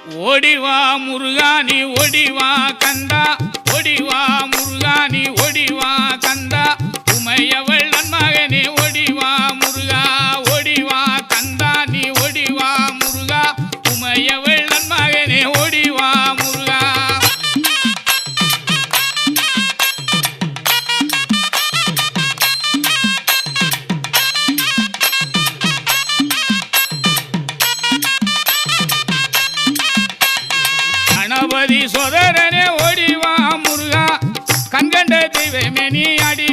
ஓடிவா முருகா நீ ஓடிவா கந்தா, ஓடிவா முருகா நீ ஓடிவா கந்தா, உமையவள் நன்மகனே ஓடிவா முருகா, ஓடிவா கந்தா நீ ஓடிவா முருகா, உமையவள் நன்மகனே ஓடிவா முருகா. கணபதி சோதரனே ஓடிவா முருகா, கண்கண்ட தெய்வமே நீ அடி